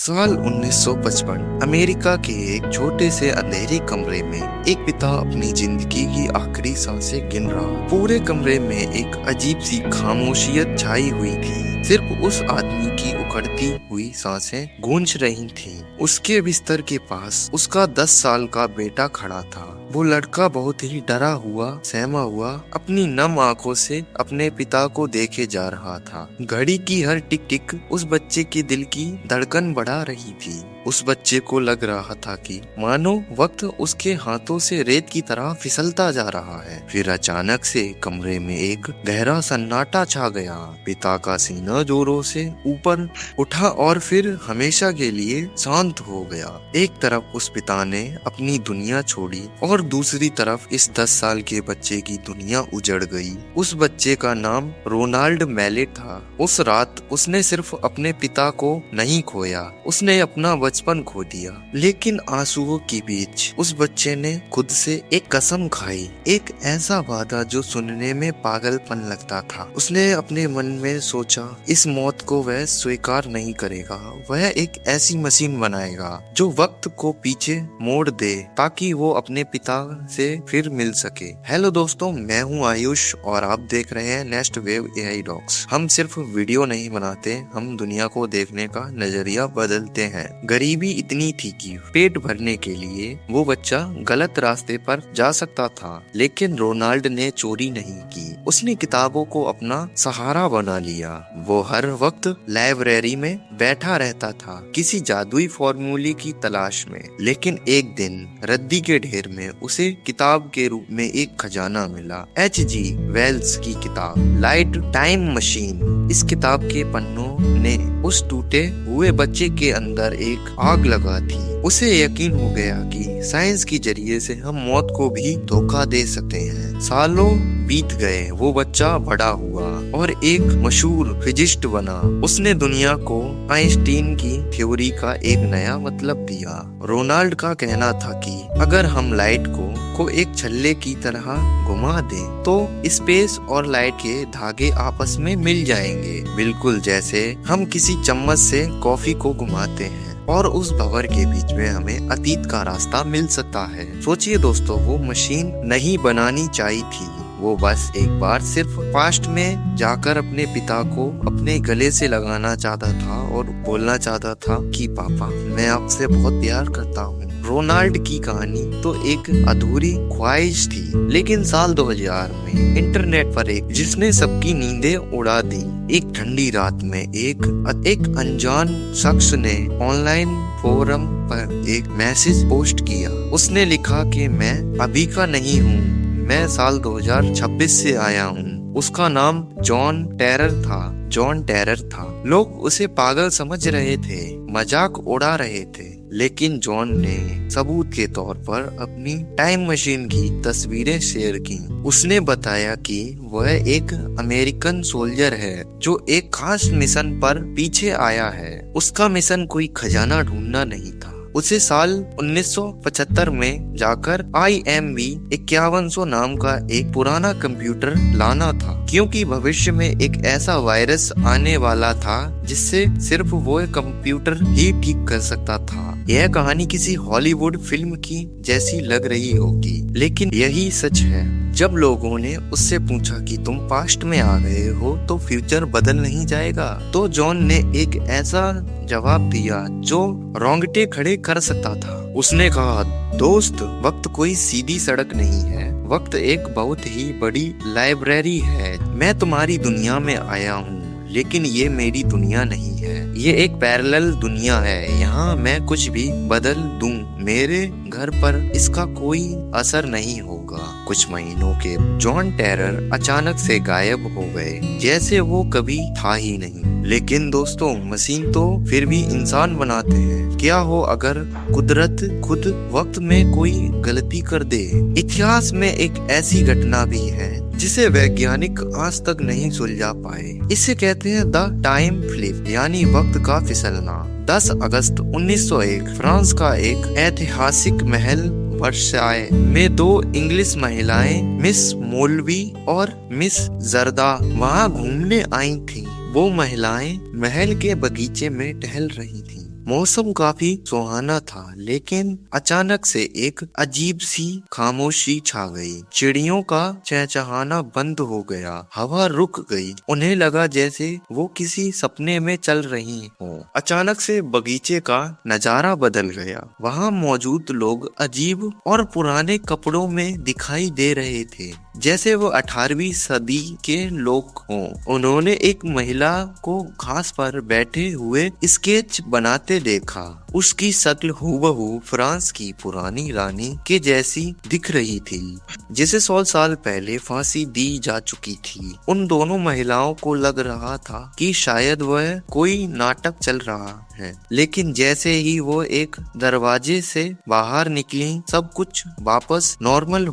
साल 1955 अमेरिका के एक छोटे से अंधेरे कमरे में एक पिता अपनी जिंदगी की आखिरी सांसें गिन रहा। पूरे कमरे में एक अजीब सी खामोशियत छाई हुई थी। सिर्फ उस आदमी की उखड़ती हुई सांसें गूंज रही थीं। उसके बिस्तर के पास उसका 10 साल का बेटा खड़ा था। वो लड़का बहुत ही डरा हुआ, सहमा हुआ अपनी नम आंखों से अपने पिता को देखे जा रहा था। घड़ी की हर टिक टिक उस बच्चे के दिल की धड़कन बढ़ा रही थी। उस बच्चे को लग रहा था कि मानो वक्त उसके हाथों से रेत की तरह फिसलता जा रहा है। फिर अचानक से कमरे में एक गहरा सन्नाटा छा गया। पिता का सीना जोरों से ऊपर उठा और फिर हमेशा के लिए शांत हो गया। एक तरफ उस पिता ने अपनी दुनिया छोड़ी और दूसरी तरफ इस 10 साल के बच्चे की दुनिया उजड़ गई। उस बच्चे का नाम रोनाल्ड मैलेट था। उस रात उसने सिर्फ अपने पिता को नहीं खोया, उसने अपना बचपन खो दिया। लेकिन आंसुओं के बीच उस बच्चे ने खुद से एक कसम खाई, एक ऐसा वादा जो सुनने में पागलपन लगता था। उसने अपने मन में सोचा, इस मौत को वह स्वीकार नहीं करेगा। वह एक ऐसी मशीन बनाएगा जो वक्त को पीछे मोड़ दे ताकि वो अपने पिता से फिर मिल सके। हेलो दोस्तों, मैं हूं आयुष और आप देख रहे हैं नेक्स्ट वेव एआई डॉक्स। हम सिर्फ वीडियो नहीं बनाते, हम दुनिया को देखने का नजरिया बदलते हैं। गरीबी इतनी थी कि पेट भरने के लिए वो बच्चा गलत रास्ते पर जा सकता था, लेकिन रोनाल्ड ने चोरी नहीं की। उसने किताबों को अपना सहारा बना लिया। वो हर वक्त लाइब्रेरी में बैठा रहता था, किसी जादुई फॉर्मूले की तलाश में। लेकिन एक दिन रद्दी के ढेर में उसे किताब के रूप में एक खजाना मिला। H.G. वेल्स की किताब लाइट टाइम मशीन। इस किताब के पन्नों ने उस टूटे हुए बच्चे के अंदर एक आग लगा थी। उसे यकीन हो गया कि साइंस के जरिए से हम मौत को भी धोखा दे सकते हैं। सालों बीत गए, वो बच्चा बड़ा हुआ और एक मशहूर फिजिस्ट बना। उसने दुनिया को आइंस्टीन की थ्योरी का एक नया मतलब दिया। रोनाल्ड का कहना था कि अगर हम लाइट को एक छल्ले की तरह घुमा दें तो स्पेस और लाइट के धागे आपस में मिल जाएंगे, बिल्कुल जैसे हम किसी चम्मच से कॉफी को घुमाते हैं और उस भंवर के बीच में हमें अतीत का रास्ता मिल सकता है। सोचिए दोस्तों, वो मशीन नहीं बनानी चाहिए थी, वो बस एक बार सिर्फ पास्ट में जाकर अपने पिता को अपने गले से लगाना चाहता था और बोलना चाहता था कि पापा, मैं आपसे बहुत प्यार करता हूँ। रोनाल्ड की कहानी तो एक अधूरी ख्वाहिश थी, लेकिन साल 2000 में इंटरनेट पर एक जिसने सबकी नींदें उड़ा दी। एक ठंडी रात में एक अनजान शख्स ने ऑनलाइन फोरम पर एक मैसेज पोस्ट किया। उसने लिखा कि मैं अभी का नहीं हूँ, मैं साल 2026 से आया हूँ। उसका नाम जॉन टेरर था। लोग उसे पागल समझ रहे थे, मजाक उड़ा रहे थे, लेकिन जॉन ने सबूत के तौर पर अपनी टाइम मशीन की तस्वीरें शेयर की। उसने बताया कि वह एक अमेरिकन सोल्जर है जो एक खास मिशन पर पीछे आया है। उसका मिशन कोई खजाना ढूंढना नहीं था, उसे साल 1975 में जाकर IMV 5100 नाम का एक पुराना कंप्यूटर लाना था, क्योंकि भविष्य में एक ऐसा वायरस आने वाला था जिससे सिर्फ वो कंप्यूटर ही ठीक कर सकता था। यह कहानी किसी हॉलीवुड फिल्म की जैसी लग रही होगी, लेकिन यही सच है। जब लोगों ने उससे पूछा कि तुम पास्ट में आ गए हो तो फ्यूचर बदल नहीं जाएगा, तो जॉन ने एक ऐसा जवाब दिया जो रोंगटे खड़े कर सकता था। उसने कहा, दोस्त, वक्त कोई सीधी सड़क नहीं है, वक्त एक बहुत ही बड़ी लाइब्रेरी है। मैं तुम्हारी दुनिया में आया हूँ, लेकिन ये मेरी दुनिया नहीं है, ये एक पैरेलल दुनिया है। यहाँ मैं कुछ भी बदल दूं, मेरे घर पर इसका कोई असर नहीं होगा। कुछ महीनों के जॉन टेरर अचानक से गायब हो गए, जैसे वो कभी था ही नहीं। लेकिन दोस्तों, मशीन तो फिर भी इंसान बनाते हैं। क्या हो अगर कुदरत खुद वक्त में कोई गलती कर दे? इतिहास में एक ऐसी घटना भी है जिसे वैज्ञानिक आज तक नहीं सुलझा पाए। इसे कहते हैं द टाइम फ्लिप, यानी वक्त का फिसलना। 10 अगस्त 1901 फ्रांस का एक ऐतिहासिक महल वर्साय में 2 इंग्लिश महिलाएं मिस मोलवी और मिस जर्दा वहां घूमने आई थीं। वो महिलाएं महल के बगीचे में टहल रही थीं। मौसम काफी सुहाना था, लेकिन अचानक से एक अजीब सी खामोशी छा गई। चिड़ियों का चहचहाना बंद हो गया, हवा रुक गई। उन्हें लगा जैसे वो किसी सपने में चल रही हों। अचानक से बगीचे का नजारा बदल गया। वहाँ मौजूद लोग अजीब और पुराने कपड़ों में दिखाई दे रहे थे, जैसे वो 18वीं सदी के लोग हों। उन्होंने एक महिला को घास पर बैठे हुए स्केच बनाते देखा। उसकी शक्ल हूबहू फ्रांस की पुरानी रानी के जैसी दिख रही थी, जिसे 100 साल पहले फांसी दी जा चुकी थी। उन दोनों महिलाओं को लग रहा था कि शायद वह कोई नाटक चल रहा है, लेकिन जैसे ही वो एक दरवाजे से बाहर निकली, सब कुछ वापस नॉर्मल